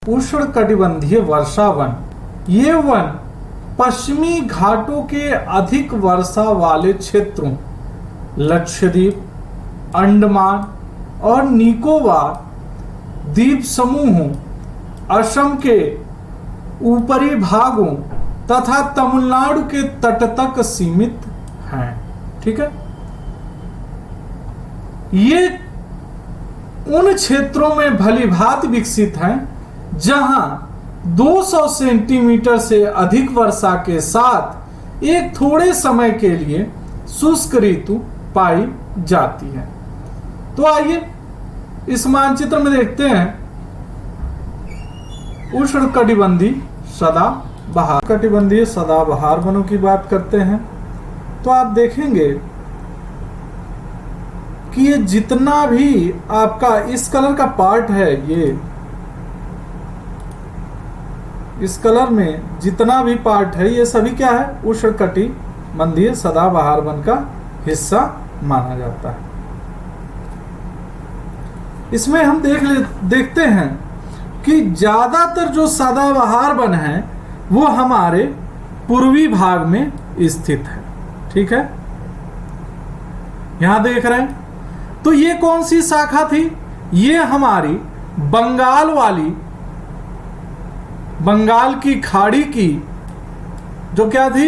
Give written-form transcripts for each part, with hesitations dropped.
उष्णकटिबंधीय वर्षा वन। ये वन पश्चिमी घाटों के अधिक वर्षा वाले क्षेत्रों लक्षद्वीप, अंडमान और निकोबार द्वीप समूहों, असम के ऊपरी भागों तथा तमिलनाडु के तट तक सीमित हैं। ठीक है, ये उन क्षेत्रों में भलीभांति विकसित हैं जहां 200 सेंटीमीटर से अधिक वर्षा के साथ एक थोड़े समय के लिए शुष्क ऋतु पाई जाती है। तो आइए इस मानचित्र में देखते हैं उष्णकटिबंधीय सदाबहार। कटिबंधीय सदाबहार वनों की बात करते हैं तो आप देखेंगे कि ये जितना भी आपका इस कलर का पार्ट है, ये इस कलर में जितना भी पार्ट है ये सभी क्या है, उष्णकटिबंधीय सदाबहार वन का हिस्सा माना जाता है। इसमें हम देखते हैं कि ज्यादातर जो सदाबहार वन है वो हमारे पूर्वी भाग में स्थित है। ठीक है, यहां देख रहे हैं तो ये कौन सी शाखा थी, ये हमारी बंगाल की खाड़ी की जो क्या थी,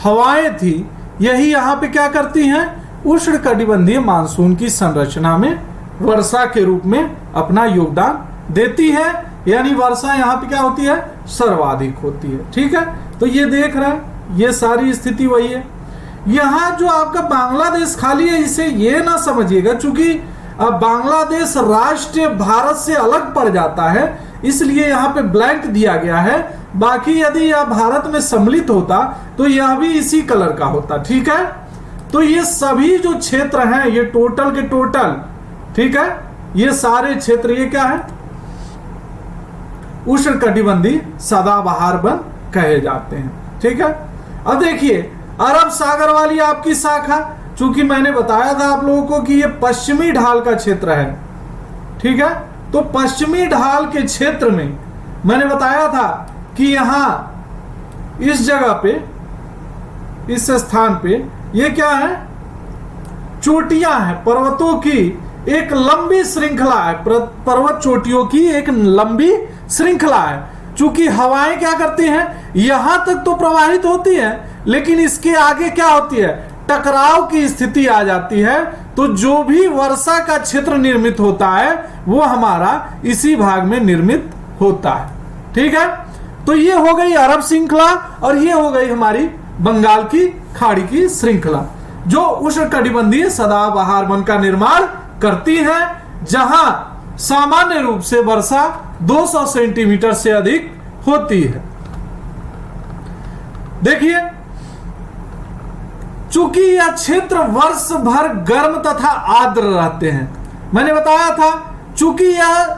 हवाएं थी, यही यहां पे क्या करती हैं, उष्णकटिबंधीय मानसून की संरचना में वर्षा के रूप में अपना योगदान देती है। यानी वर्षा यहां पे क्या होती है, सर्वाधिक होती है। ठीक है, तो ये देख रहे हैं, ये सारी स्थिति वही है। यहां जो आपका बांग्लादेश खाली है, इसे ये ना समझिएगा, चूंकि अब बांग्लादेश राष्ट्र भारत से अलग पड़ जाता है इसलिए यहां पे ब्लैंक दिया गया है। बाकी यदि यह भारत में सम्मिलित होता तो यह भी इसी कलर का होता। ठीक है, तो ये सभी जो क्षेत्र हैं ये टोटल के टोटल, ठीक है, ये सारे क्षेत्र ये क्या है, उष्णकटिबंधीय सदाबहार वन कहे जाते हैं। ठीक है, अब देखिए अरब सागर वाली आपकी शाखा, चूंकि मैंने बताया था आप लोगों को कि ये पश्चिमी ढाल का क्षेत्र है। ठीक है, तो पश्चिमी ढाल के क्षेत्र में मैंने बताया था कि यहां इस जगह पे, इस स्थान पे ये क्या है, चोटियां हैं, पर्वतों की एक लंबी श्रृंखला है, पर्वत चोटियों की एक लंबी श्रृंखला है। चूंकि हवाएं क्या करती हैं, यहां तक तो प्रवाहित होती हैं लेकिन इसके आगे क्या होती है, टकराव की स्थिति आ जाती है। तो जो भी वर्षा का क्षेत्र निर्मित होता है वो हमारा इसी भाग में निर्मित होता है। ठीक है, तो ये हो गई अरब श्रृंखला और ये हो गई हमारी बंगाल की खाड़ी की श्रृंखला जो उष्णकटिबंधीय सदाबहार वन का निर्माण करती है, जहां सामान्य रूप से वर्षा 200 सेंटीमीटर से अधिक होती है। देखिए, चूंकि यह क्षेत्र वर्ष भर गर्म तथा आर्द्र रहते हैं, मैंने बताया था, चूंकि यह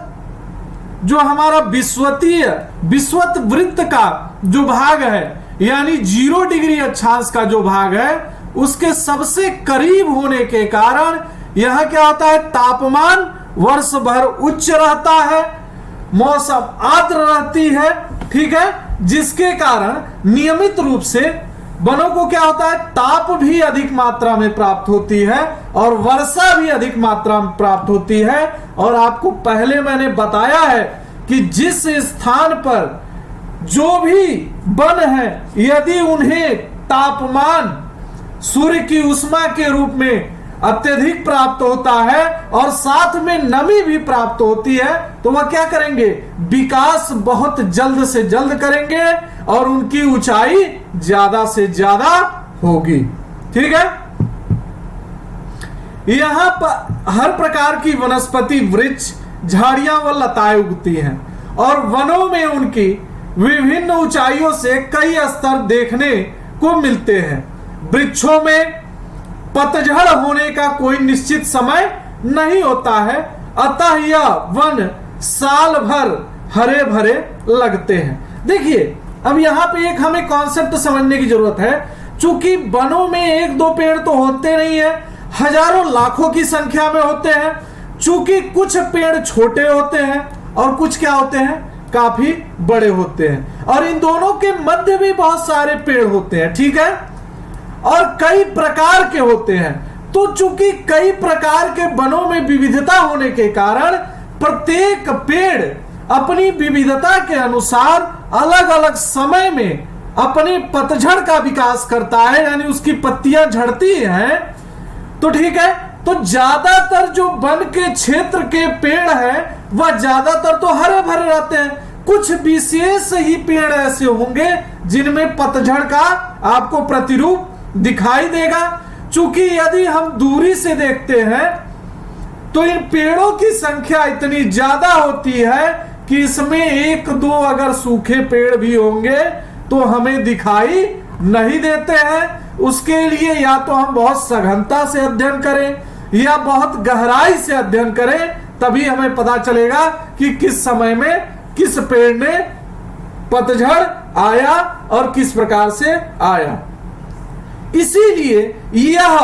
जो हमारा विषुवत वृत्त का जो भाग है, यानी 0 डिग्री अक्षांश का जो भाग है, उसके सबसे करीब होने के कारण यह क्या होता है, तापमान वर्ष भर उच्च रहता है, मौसम आर्द्र रहती है। ठीक है, जिसके कारण नियमित रूप से वनों को क्या होता है, ताप भी अधिक मात्रा में प्राप्त होती है और वर्षा भी अधिक मात्रा में प्राप्त होती है। और आपको पहले मैंने बताया है कि जिस स्थान पर जो भी वन है, यदि उन्हें तापमान सूर्य की उष्मा के रूप में अत्यधिक प्राप्त होता है और साथ में नमी भी प्राप्त होती है, तो वह क्या करेंगे, विकास बहुत जल्द से जल्द करेंगे और उनकी ऊंचाई ज्यादा से ज्यादा होगी। ठीक है, यहां पर हर प्रकार की वनस्पति, वृक्ष, झाड़ियां व लताएं उगती हैं और वनों में उनकी विभिन्न ऊंचाइयों से कई स्तर देखने को मिलते हैं। वृक्षों में पतझड़ होने का कोई निश्चित समय नहीं होता है, अतः यह वन साल भर हरे भरे लगते हैं। देखिए, अब यहां पे एक हमें कॉन्सेप्ट समझने की जरूरत है। चूंकि वनों में 1-2 पेड़ तो होते नहीं है, हजारों लाखों की संख्या में होते हैं। चूंकि कुछ पेड़ छोटे होते हैं और कुछ क्या होते हैं, काफी बड़े होते हैं और इन दोनों के मध्य भी बहुत सारे पेड़ होते हैं, ठीक है, और कई प्रकार के होते हैं। तो चूंकि कई प्रकार के वनों में विविधता होने के कारण प्रत्येक पेड़ अपनी विविधता के अनुसार अलग अलग समय में अपने पतझड़ का विकास करता है, यानी उसकी पत्तियां झड़ती हैं। तो ठीक है, तो ज्यादातर जो वन के क्षेत्र के पेड़ हैं वह ज्यादातर तो हरे भरे रहते हैं। कुछ विशेष ही पेड़ ऐसे होंगे जिनमें पतझड़ का आपको प्रतिरूप दिखाई देगा। चूंकि यदि हम दूरी से देखते हैं तो इन पेड़ों की संख्या इतनी ज्यादा होती है कि इसमें एक दो अगर सूखे पेड़ भी होंगे तो हमें दिखाई नहीं देते हैं। उसके लिए या तो हम बहुत सघनता से अध्ययन करें या बहुत गहराई से अध्ययन करें, तभी हमें पता चलेगा कि किस समय में किस पेड़ ने पतझड़ आया और किस प्रकार से आया। इसीलिए यह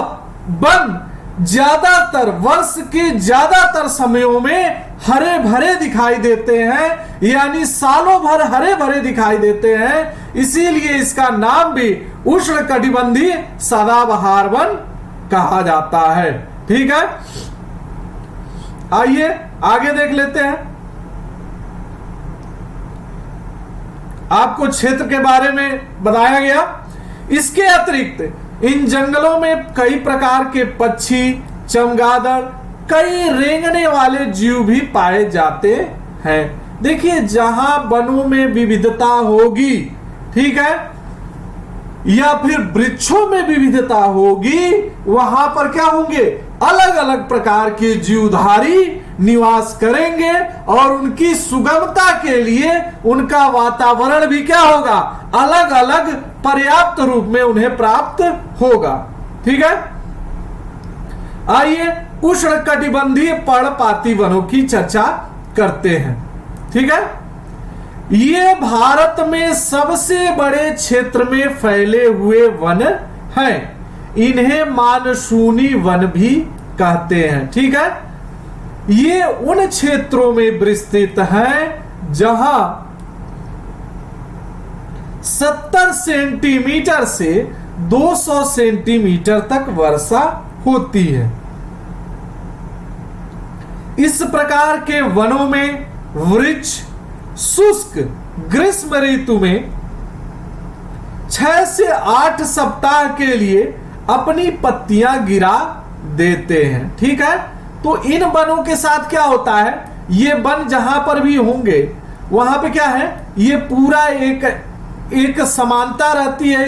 वन ज्यादातर वर्ष के ज्यादातर समयों में हरे भरे दिखाई देते हैं, यानी सालों भर हरे भरे दिखाई देते हैं। इसीलिए इसका नाम भी उष्णकटिबंधीय सदाबहार वन कहा जाता है। ठीक है, आइए आगे देख लेते हैं। आपको क्षेत्र के बारे में बताया गया। इसके अतिरिक्त इन जंगलों में कई प्रकार के पक्षी, चमगादड़, कई रेंगने वाले जीव भी पाए जाते हैं। देखिए, जहां वनों में विविधता होगी, ठीक है, या फिर वृक्षों में विविधता होगी, वहां पर क्या होंगे, अलग अलग प्रकार के जीवधारी निवास करेंगे और उनकी सुगमता के लिए उनका वातावरण भी क्या होगा, अलग अलग पर्याप्त रूप में उन्हें प्राप्त होगा। ठीक है, आइए उष्णकटिबंधीय पर्णपाती वनों की चर्चा करते हैं। ठीक है, ये भारत में सबसे बड़े क्षेत्र में फैले हुए वन हैं। इन्हें मानसूनी वन भी कहते हैं। ठीक है, ये उन क्षेत्रों में विस्तृत हैं जहां 70 सेंटीमीटर से 200 सेंटीमीटर तक वर्षा होती है। इस प्रकार के वनों में वृक्ष शुष्क ग्रीष्म ऋतु में 6 से 8 सप्ताह के लिए अपनी पत्तियां गिरा देते हैं। ठीक है, तो इन वनों के साथ क्या होता है, ये वन जहां पर भी होंगे वहां पे क्या है, ये पूरा एक समानता रहती है।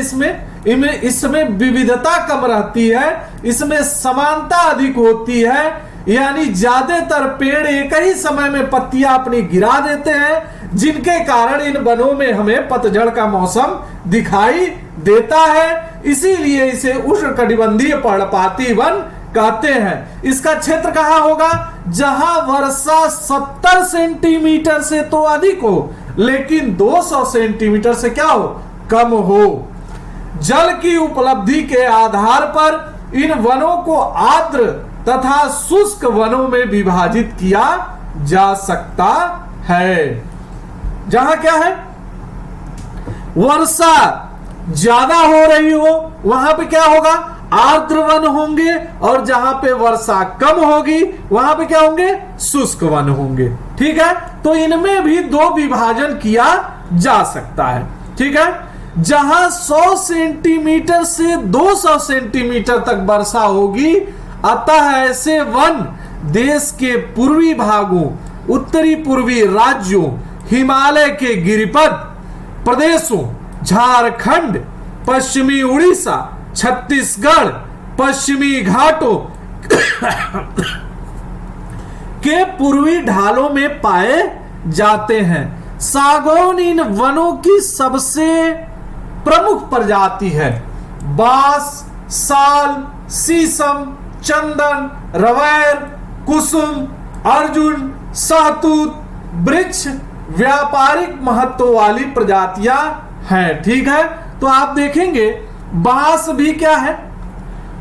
इसमें विविधता कम रहती है, इसमें समानता अधिक होती है, यानी ज्यादातर पेड़ एक ही समय में पत्तियां अपनी गिरा देते हैं, जिनके कारण इन वनों में हमें पतझड़ का मौसम दिखाई देता है। इसीलिए इसे उष्णकटिबंधीय पर्णपाती वन कहते हैं। इसका क्षेत्र कहां होगा, जहां वर्षा 70 सेंटीमीटर से तो अधिक हो, लेकिन 200 सेंटीमीटर से क्या हो, कम हो। जल की उपलब्धि के आधार पर इन वनों को आर्द्र तथा शुष्क वनों में विभाजित किया जा सकता है। जहां क्या है, वर्षा ज्यादा हो रही हो वहां पे क्या होगा, आर्द्र वन होंगे, और जहां पे वर्षा कम होगी वहां पे क्या होंगे, शुष्क वन होंगे। ठीक है, तो इनमें भी दो विभाजन किया जा सकता है। ठीक है, जहां 100 सेंटीमीटर से 200 सेंटीमीटर तक वर्षा होगी, अतः ऐसे वन देश के पूर्वी भागों, उत्तरी पूर्वी राज्यों, हिमालय के गिरिपथ प्रदेशों, झारखंड, पश्चिमी उड़ीसा, छत्तीसगढ़, पश्चिमी घाटों के पूर्वी ढालों में पाए जाते हैं। सागौन इन वनों की सबसे प्रमुख प्रजाति है। बांस, साल, शीशम, चंदन, रवैर, कुसुम, अर्जुन, सहतूत वृक्ष व्यापारिक महत्व वाली प्रजातियां हैं। ठीक है, तो आप देखेंगे बांस भी क्या है,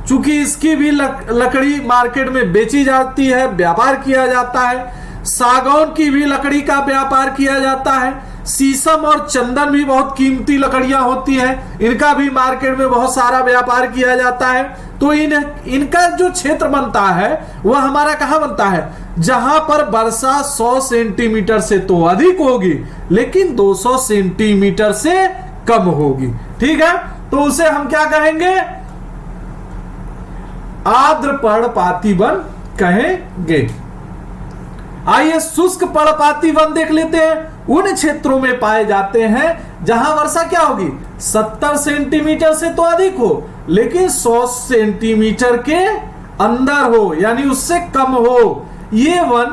चूंकि इसकी भी लकड़ी मार्केट में बेची जाती है, व्यापार किया जाता है। सागौन की भी लकड़ी का व्यापार किया जाता है। शीशम और चंदन भी बहुत कीमती लकड़ियां होती हैं, इनका भी मार्केट में बहुत सारा व्यापार किया जाता है। तो इनका जो क्षेत्र बनता है वह हमारा कहाँ बनता है, जहां पर वर्षा 100 सेंटीमीटर से तो अधिक होगी लेकिन 200 सेंटीमीटर से कम होगी। ठीक है, तो उसे हम क्या कहेंगे, आर्द्र पर्णपाती वन कहेंगे। आइए शुष्क पर्णपाती वन देख लेते हैं। उन क्षेत्रों में पाए जाते हैं जहां वर्षा क्या होगी, 70 सेंटीमीटर से तो अधिक हो लेकिन 100 सेंटीमीटर के अंदर हो, यानी उससे कम हो। ये वन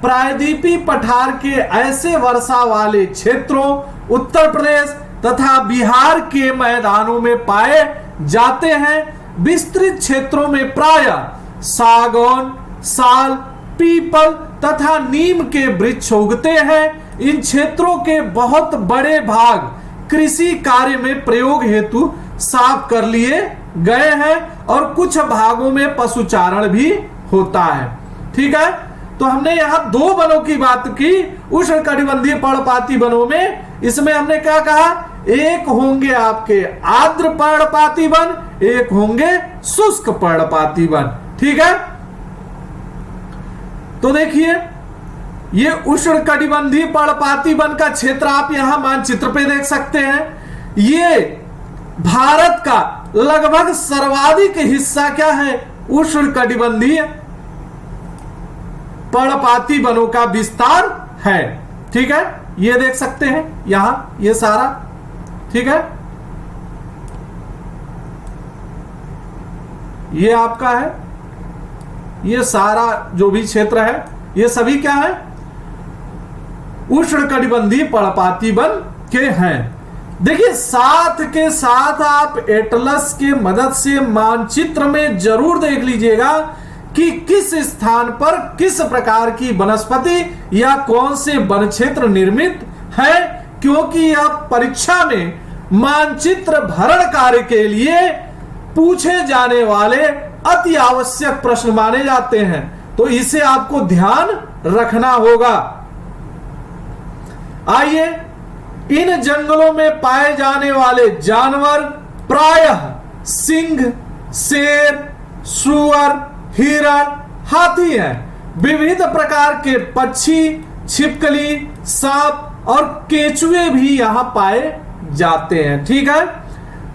प्रायद्वीपी पठार के ऐसे वर्षा वाले क्षेत्रों, उत्तर प्रदेश तथा बिहार के मैदानों में पाए जाते हैं। विस्तृत क्षेत्रों में प्रायः सागौन, साल, पीपल तथा नीम के वृक्ष उगते हैं। इन क्षेत्रों के बहुत बड़े भाग कृषि कार्य में प्रयोग हेतु साफ कर लिए गए हैं और कुछ भागों में पशुचारण भी होता है। ठीक है, तो हमने यहां 2 वनों की बात की, उष्णकटिबंधीय पर्णपाती वनों में। इसमें हमने क्या कहा, एक होंगे आपके आर्द्र पर्णपाती वन, एक होंगे शुष्क पर्णपाती वन। ठीक है, तो देखिए ये उष्णकटिबंधीय पर्णपाती वन का क्षेत्र आप यहां मानचित्र पे देख सकते हैं। ये भारत का लगभग सर्वाधिक हिस्सा क्या है, उष्णकटिबंधीय पर्णपाती वनों का विस्तार है। ठीक है, ये देख सकते हैं यहां ये सारा। ठीक है, ये आपका है, ये सारा जो भी क्षेत्र है ये सभी क्या है, उष्णकटिबंधीय पर्णपाती वन के हैं। देखिए साथ के साथ आप एटलस के मदद से मानचित्र में जरूर देख लीजिएगा कि किस स्थान पर किस प्रकार की वनस्पति या कौन से वन क्षेत्र निर्मित है, क्योंकि यह परीक्षा में मानचित्र भरण कार्य के लिए पूछे जाने वाले अति आवश्यक प्रश्न माने जाते हैं। तो इसे आपको ध्यान रखना होगा। आइए इन जंगलों में पाए जाने वाले जानवर प्रायः सिंह, शेर, सुअर, हिरण, हाथी हैं। विविध प्रकार के पक्षी, छिपकली, सांप और केचुए भी यहां पाए जाते हैं। ठीक है,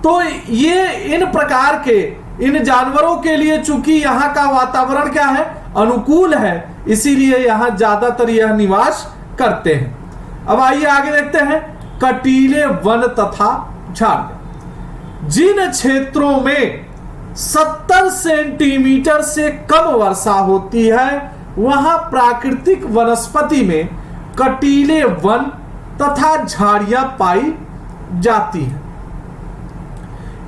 तो ये इन प्रकार के इन जानवरों के लिए चूंकि यहाँ का वातावरण क्या है, अनुकूल है, इसीलिए यहाँ ज्यादातर यह निवास करते हैं। अब आइए आगे देखते हैं कटीले वन तथा झाड़। जिन क्षेत्रों में 70 सेंटीमीटर से कम वर्षा होती है वहां प्राकृतिक वनस्पति में कटीले वन तथा झाड़ियां पाई जाती है।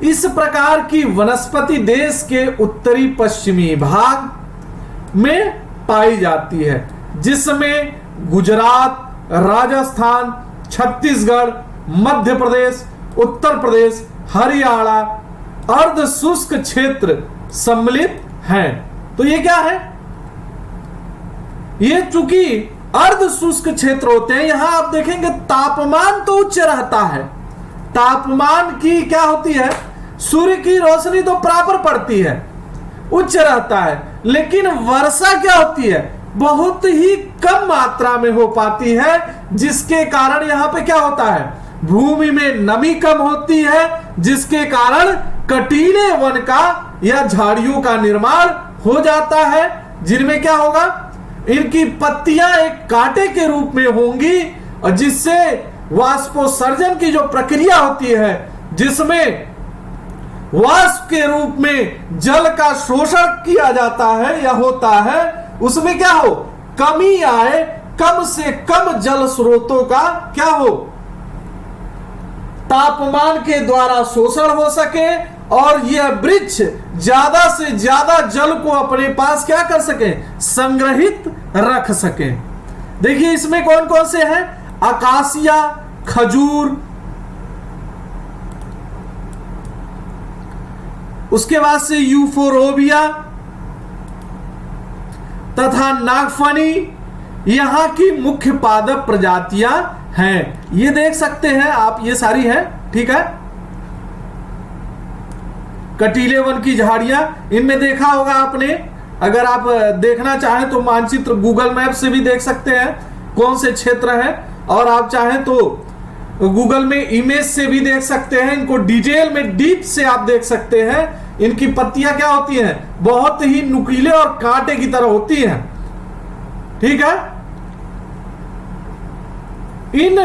इस प्रकार की वनस्पति देश के उत्तरी पश्चिमी भाग में पाई जाती है, जिसमें गुजरात, राजस्थान, छत्तीसगढ़, मध्य प्रदेश, उत्तर प्रदेश, हरियाणा अर्ध शुष्क क्षेत्र सम्मिलित हैं। तो ये क्या है, ये चूंकि अर्ध शुष्क क्षेत्र होते हैं, यहां आप देखेंगे तापमान तो उच्च रहता है। तापमान की क्या होती है, सूर्य की रोशनी तो बराबर पड़ती है, उच्च रहता है, लेकिन वर्षा क्या होती है, बहुत ही कम मात्रा में हो पाती है, जिसके कारण यहां पे क्या होता है, भूमि में नमी कम होती है, जिसके कारण कटीले वन का या झाड़ियों का निर्माण हो जाता है, जिनमें क्या होगा, इनकी पत्तियां एक कांटे के रूप में होंगी और जिससे वाष्पोत्सर्जन की जो प्रक्रिया होती है, जिसमें वाष्प के रूप में जल का शोषण किया जाता है या होता है, उसमें क्या हो, कमी आए, कम से कम जल स्रोतों का क्या हो, तापमान के द्वारा शोषण हो सके और यह वृक्ष ज्यादा से ज्यादा जल को अपने पास क्या कर सके, संग्रहित रख सके। देखिए इसमें कौन कौन से हैं, अकासिया, खजूर, उसके बाद से यूफोरोबिया तथा नागफनी, यहाँ की मुख्य पादप प्रजातियां हैं। ये देख सकते हैं आप, ये सारी है, ठीक है। कटीले वन की झाड़ियां, इनमें देखा होगा आपने, अगर आप देखना चाहें तो मानचित्र गूगल मैप से भी देख सकते हैं कौन से क्षेत्र है, और आप चाहें तो गूगल में इमेज से भी देख सकते हैं। इनको डिटेल में डीप से आप देख सकते हैं। इनकी पत्तियां क्या होती हैं, बहुत ही नुकीले और कांटे की तरह होती हैं, ठीक है। इन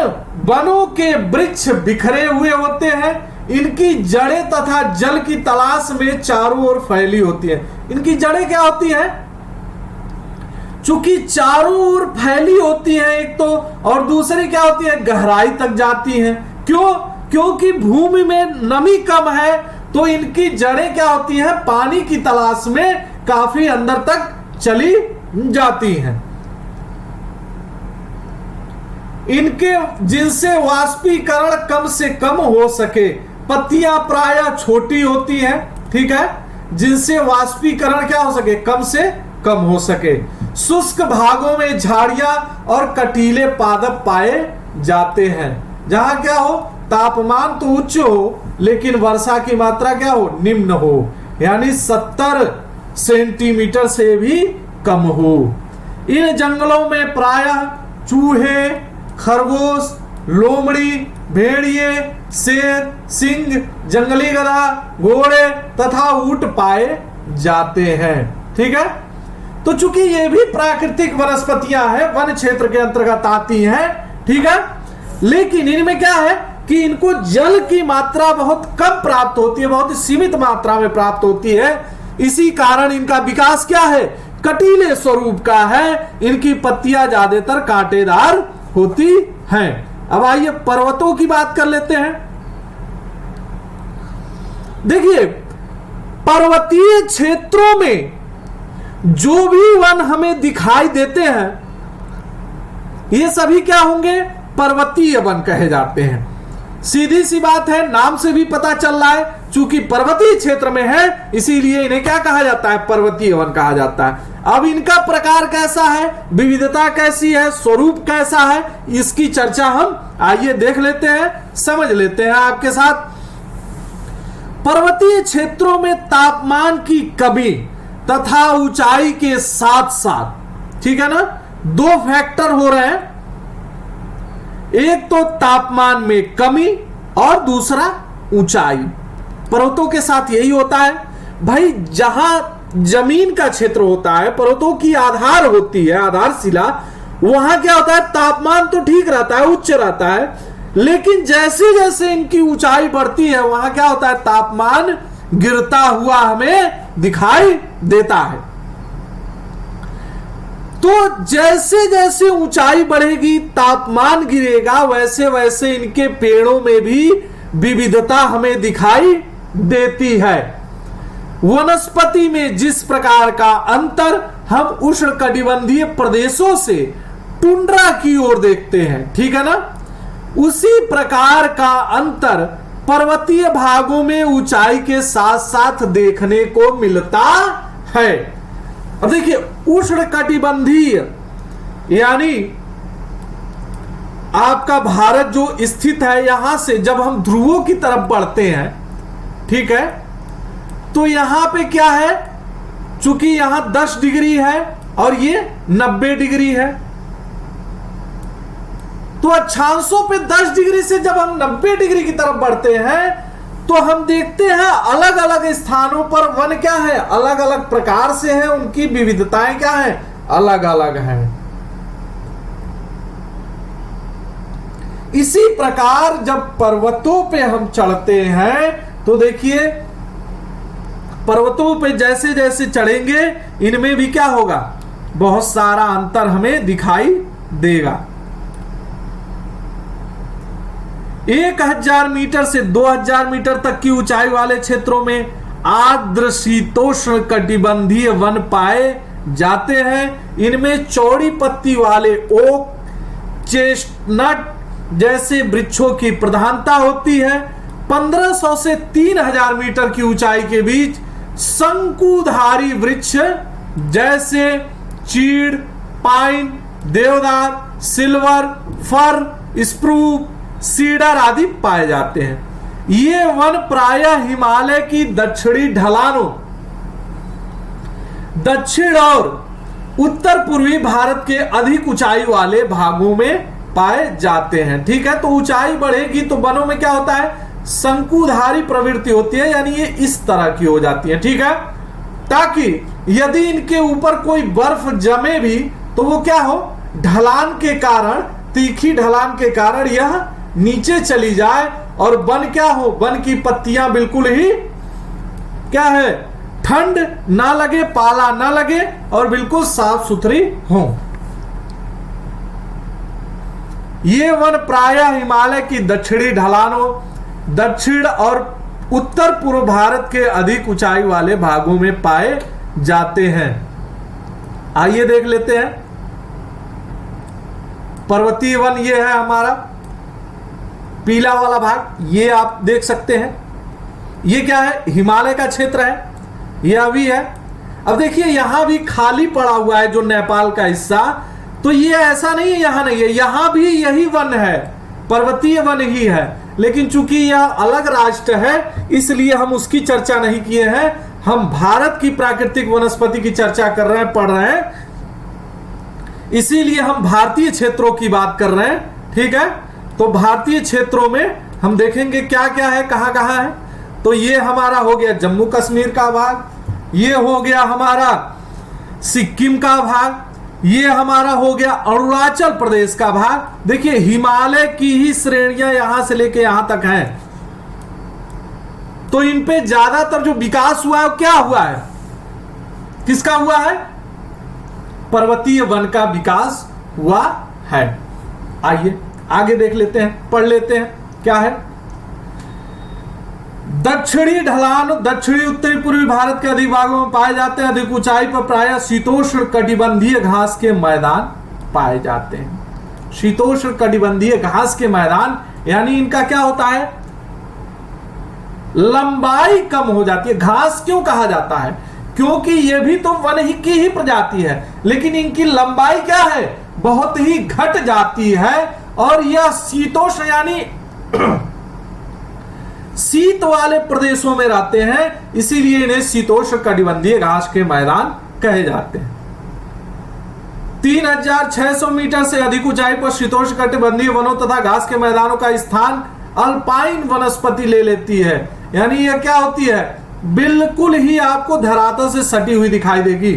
वनों के वृक्ष बिखरे हुए होते हैं। इनकी जड़ें तथा जल की तलाश में चारों ओर फैली होती है। इनकी जड़ें क्या होती हैं, चूंकि चारों ओर फैली होती है एक तो, और दूसरी क्या होती है, गहराई तक जाती हैं। क्यों? क्योंकि भूमि में नमी कम है, तो इनकी जड़ें क्या होती हैं, पानी की तलाश में काफी अंदर तक चली जाती हैं। इनके जिनसे वाष्पीकरण कम से कम हो सके। पत्तियां प्रायः छोटी होती हैं, ठीक है, जिनसे वाष्पीकरण क्या हो सके, कम से कम हो सके। शुष्क भागों में झाड़ियां और कटीले पादप पाए जाते हैं, जहां क्या हो, तापमान तो उच्च हो लेकिन वर्षा की मात्रा क्या हो, निम्न हो, यानी 70 सेंटीमीटर से भी कम हो। इन जंगलों में प्रायः चूहे, खरगोश, लोमड़ी, भेड़िए, शेर, सिंह, जंगली गधा, घोड़े तथा ऊंट पाए जाते हैं, ठीक है। तो चूंकि ये भी प्राकृतिक वनस्पतियां हैं, वन क्षेत्र के अंतर्गत आती हैं, ठीक है, लेकिन इनमें क्या है कि इनको जल की मात्रा बहुत कम प्राप्त होती है, बहुत सीमित मात्रा में प्राप्त होती है। इसी कारण इनका विकास क्या है, कटीले स्वरूप का है। इनकी पत्तियां ज्यादातर कांटेदार होती हैं। अब आइए पर्वतों की बात कर लेते हैं। देखिए, पर्वतीय क्षेत्रों में जो भी वन हमें दिखाई देते हैं, ये सभी क्या होंगे, पर्वतीय वन कहे जाते हैं। सीधी सी बात है, नाम से भी पता चल रहा है, चूंकि पर्वतीय क्षेत्र में है इसीलिए इन्हें क्या कहा जाता है, पर्वतीय वन कहा जाता है। अब इनका प्रकार कैसा है, विविधता कैसी है, स्वरूप कैसा है, इसकी चर्चा हम आइए देख लेते हैं, समझ लेते हैं आपके साथ। पर्वतीय क्षेत्रों में तापमान की कमी तथा ऊंचाई के साथ साथ, ठीक है ना, दो फैक्टर हो रहे हैं। एक तो तापमान में कमी और दूसरा ऊंचाई। पर्वतों के साथ यही होता है भाई, जहां जमीन का क्षेत्र होता है, पर्वतों की आधार होती है, आधारशिला, वहां क्या होता है, तापमान तो ठीक रहता है, उच्च रहता है, लेकिन जैसे जैसे इनकी ऊंचाई बढ़ती है वहां क्या होता है, तापमान गिरता हुआ हमें दिखाई देता है। तो जैसे जैसे ऊंचाई बढ़ेगी, तापमान गिरेगा, वैसे वैसे इनके पेड़ों में भी विविधता हमें दिखाई देती है। वनस्पति में जिस प्रकार का अंतर हम उष्णकटिबंधीय प्रदेशों से टुंड्रा की ओर देखते हैं, ठीक है ना, उसी प्रकार का अंतर पर्वतीय भागों में ऊंचाई के साथ साथ देखने को मिलता है। अब देखिए, उष्णकटिबंधीय यानी आपका भारत जो स्थित है, यहां से जब हम ध्रुवों की तरफ बढ़ते हैं, ठीक है, तो यहां पे क्या है, चूंकि यहां 10 डिग्री है और ये 90 डिग्री है, तो अक्षांशों पे 10 डिग्री से जब हम 90 डिग्री की तरफ बढ़ते हैं तो हम देखते हैं अलग अलग स्थानों पर वन क्या है, अलग अलग प्रकार से है, उनकी विविधताएं क्या है, अलग अलग हैं। इसी प्रकार जब पर्वतों पे हम चढ़ते हैं तो देखिए, पर्वतों पे जैसे जैसे चढ़ेंगे इनमें भी क्या होगा, बहुत सारा अंतर हमें दिखाई देगा। 1000 मीटर से 2000 मीटर तक की ऊंचाई वाले क्षेत्रों में आर्द्र शीतोष्ण कटिबंधीय वन पाए जाते हैं। इनमें चौड़ी पत्ती वाले ओक, चेस्टनट जैसे वृक्षों की प्रधानता होती है। 1500 से 3000 मीटर की ऊंचाई के बीच शंकुधारी वृक्ष जैसे चीड़, पाइन, देवदार, सिल्वर, फर, स्प्रूप, सीडर आदि पाए जाते हैं। ये वन प्रायः हिमालय की दक्षिणी ढलानों, दक्षिण और उत्तर पूर्वी भारत के अधिक ऊंचाई वाले भागों में पाए जाते हैं। ठीक है, तो ऊंचाई बढ़ेगी तो वनों में क्या होता है, शंकुधारी प्रवृत्ति होती है, यानी ये इस तरह की हो जाती है। ठीक है, ताकि यदि इनके ऊपर कोई बर्फ जमे भी तो वो क्या हो, ढलान के कारण, तीखी ढलान के कारण यह नीचे चली जाए और वन क्या हो, वन की पत्तियां बिल्कुल ही क्या है, ठंड ना लगे, पाला ना लगे और बिल्कुल साफ सुथरी हो। ये वन प्रायः हिमालय की दक्षिणी ढलानों, दक्षिण और उत्तर पूर्व भारत के अधिक ऊंचाई वाले भागों में पाए जाते हैं। आइए देख लेते हैं। पर्वतीय वन ये है हमारा पीला वाला भाग, ये आप देख सकते हैं। ये क्या है, हिमालय का क्षेत्र है, ये अभी है। अब देखिए यहां भी खाली पड़ा हुआ है जो नेपाल का हिस्सा, तो ये ऐसा नहीं है यहां नहीं है, यहां भी यही वन है, पर्वतीय वन ही है, लेकिन चूंकि यह अलग राष्ट्र है इसलिए हम उसकी चर्चा नहीं किए हैं। हम भारत की प्राकृतिक वनस्पति की चर्चा कर रहे हैं, पढ़ रहे हैं, इसीलिए हम भारतीय क्षेत्रों की बात कर रहे हैं। ठीक है, तो भारतीय क्षेत्रों में हम देखेंगे क्या क्या है, कहां कहां है। तो ये हमारा हो गया जम्मू कश्मीर का भाग, ये हो गया हमारा सिक्किम का भाग, ये हमारा हो गया अरुणाचल प्रदेश का भाग। देखिए हिमालय की ही श्रेणियां यहां से लेके यहां तक हैं, तो इन पे ज्यादातर जो विकास हुआ है वो क्या हुआ है, किसका हुआ है, पर्वतीय वन का विकास हुआ है। आइए आगे देख लेते हैं, पढ़ लेते हैं क्या है। दक्षिणी ढलान दक्षिणी उत्तरी पूर्वी भारत के अधिक भागों में पाए जाते हैं। अधिक ऊंचाई पर प्रायः शीतोष्ण कटिबंधीय घास के मैदान पाए जाते हैं। शीतोष्ण कटिबंधीय घास के मैदान यानी इनका क्या होता है, लंबाई कम हो जाती है। घास क्यों कहा जाता है, क्योंकि ये भी तो वन ही की ही प्रजाति है, लेकिन इनकी लंबाई क्या है, बहुत ही घट जाती है और यह शीतोष्ण यानी शीत वाले प्रदेशों में रहते हैं, इसीलिए इन्हें शीतोष्ण कटिबंधीय घास के मैदान कहे जाते हैं। 3600 मीटर से अधिक ऊंचाई पर शीतोष्ण कटिबंधीय वनों तथा घास के मैदानों का स्थान अल्पाइन वनस्पति ले लेती है, यानी यह क्या होती है, बिल्कुल ही आपको धरातल से सटी हुई दिखाई देगी।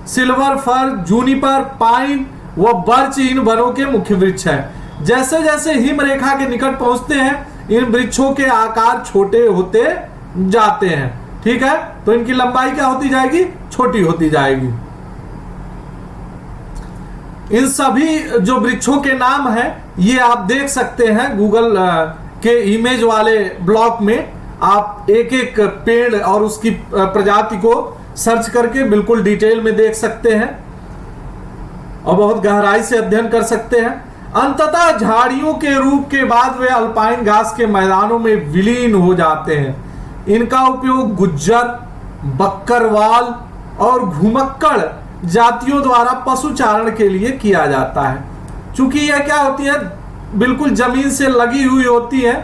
सिल्वर, फर, जूनिपर, पाइन व बर्च इन वनों के मुख्य वृक्ष है। जैसे जैसे हिम रेखा के निकट पहुंचते हैं इन वृक्षों के आकार छोटे होते जाते हैं। ठीक है, तो इनकी लंबाई क्या होती जाएगी, छोटी होती जाएगी। इन सभी जो वृक्षों के नाम हैं ये आप देख सकते हैं गूगल के इमेज वाले ब्लॉक में, आप एक एक पेड़ और उसकी प्रजाति को सर्च करके बिल्कुल डिटेल में देख सकते हैं और बहुत गहराई से अध्ययन कर सकते हैं। अंततः झाड़ियों के रूप के बाद वे अल्पाइन घास के मैदानों में विलीन हो जाते हैं। इनका उपयोग गुज्जर, बक्करवाल और घुमक्कड़ जातियों द्वारा पशुचारण के लिए किया जाता है। चूंकि यह क्या होती है, बिल्कुल जमीन से लगी हुई होती है,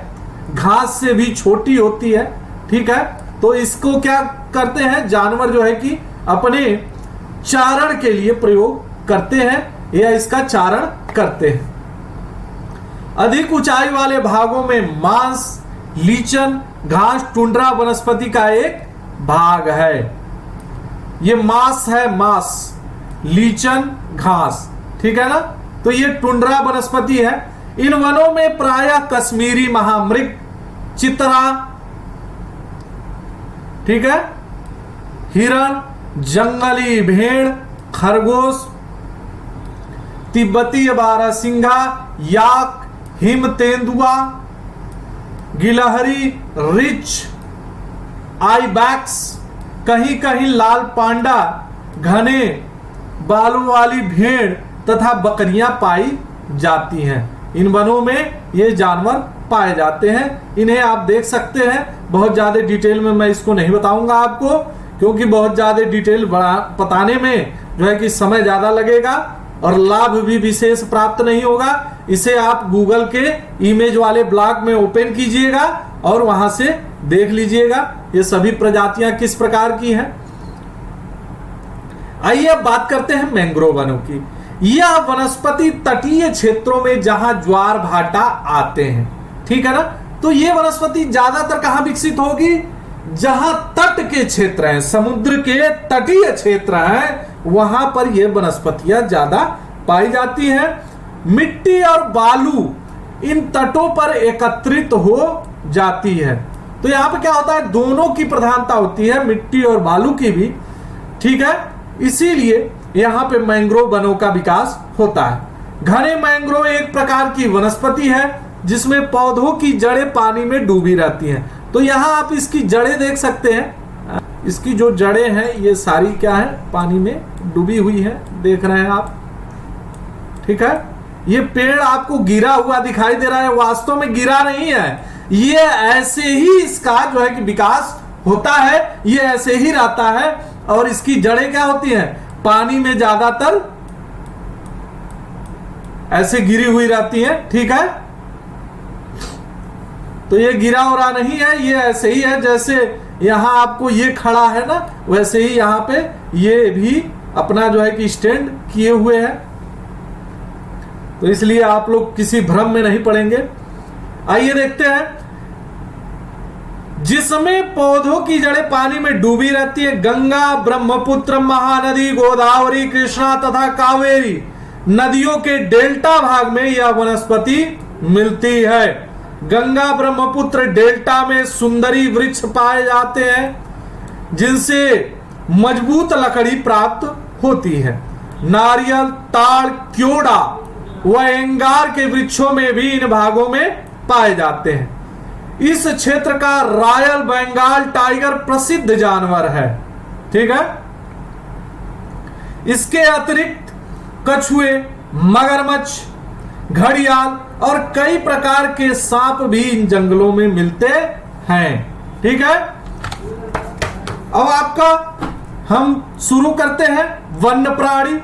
घास से भी छोटी होती है। ठीक है, तो इसको क्या करते हैं, जानवर जो है कि अपने चारण के लिए प्रयोग करते हैं या इसका चारण करते हैं। अधिक ऊंचाई वाले भागों में मांस, लीचन, घास, टुंड्रा वनस्पति का एक भाग है। ये मांस है, मांस, लीचन, घास, ठीक है ना, तो ये टुंड्रा वनस्पति है। इन वनों में प्रायः कश्मीरी महामृग, चित्रा, ठीक है, हिरण, जंगली भेड़, खरगोश, तिब्बती बारहसिंघा, याक, हिम तेंदुआ, गिलहरी, रिच, आईबैक्स, कहीं कहीं लाल पांडा, घने बालों वाली भेड़ तथा बकरियां पाई जाती हैं। इन वनों में ये जानवर पाए जाते हैं। इन्हें आप देख सकते हैं। बहुत ज़्यादा डिटेल में मैं इसको नहीं बताऊंगा आपको, क्योंकि बहुत ज़्यादा डिटेल बताने में जो है कि समय ज़्यादा लगेगा और लाभ भी विशेष प्राप्त नहीं होगा। इसे आप गूगल के इमेज वाले ब्लॉग में ओपन कीजिएगा और वहां से देख लीजिएगा ये सभी प्रजातियां किस प्रकार की हैं। आइए अब बात करते हैं मैंग्रोव वनों की। यह वनस्पति तटीय क्षेत्रों में जहां ज्वार भाटा आते हैं, ठीक है ना, तो ये वनस्पति ज्यादातर कहां विकसित होगी, जहां तट के क्षेत्र हैं, समुद्र के तटीय क्षेत्र हैं, वहां पर ये वनस्पतियां ज्यादा पाई जाती हैं। मिट्टी और बालू इन तटों पर एकत्रित हो जाती है। तो यहां पे क्या होता है, दोनों की प्रधानता होती है, मिट्टी और बालू की भी, ठीक है। इसीलिए यहां पे मैंग्रोव वनों का विकास होता है। घने मैंग्रोव एक प्रकार की वनस्पति है जिसमें पौधों की जड़ें पानी में डूबी रहती हैं। तो यहां आप इसकी जड़ें देख सकते हैं, इसकी जो जड़ें हैं ये सारी क्या है, पानी में डूबी हुई है, देख रहे हैं आप, ठीक है। ये पेड़ आपको गिरा हुआ दिखाई दे रहा है, वास्तव में गिरा नहीं है, ये ऐसे ही इसका जो है कि विकास होता है, ये ऐसे ही रहता है। और इसकी जड़ें क्या होती हैं, पानी में ज्यादातर ऐसे गिरी हुई रहती हैं, ठीक है। तो ये गिरा हो रहा नहीं है, ये ऐसे ही है, जैसे यहां आपको ये खड़ा है ना, वैसे ही यहां पे ये भी अपना जो है कि स्टैंड किए हुए हैं। तो इसलिए आप लोग किसी भ्रम में नहीं पड़ेंगे। आइए देखते हैं, जिसमें पौधों की जड़ें पानी में डूबी रहती है। गंगा, ब्रह्मपुत्र, महानदी, गोदावरी, कृष्णा तथा कावेरी नदियों के डेल्टा भाग में यह वनस्पति मिलती है। गंगा ब्रह्मपुत्र डेल्टा में सुंदरी वृक्ष पाए जाते हैं जिनसे मजबूत लकड़ी प्राप्त होती है। नारियल, ताड़, क्योड़ा व एंगार के वृक्षों में भी इन भागों में पाए जाते हैं। इस क्षेत्र का रॉयल बंगाल टाइगर प्रसिद्ध जानवर है, ठीक है। इसके अतिरिक्त कछुए, मगरमच्छ, घड़ियाल और कई प्रकार के सांप भी इन जंगलों में मिलते हैं, ठीक है। अब आपका हम शुरू करते हैं वन्य प्राणी।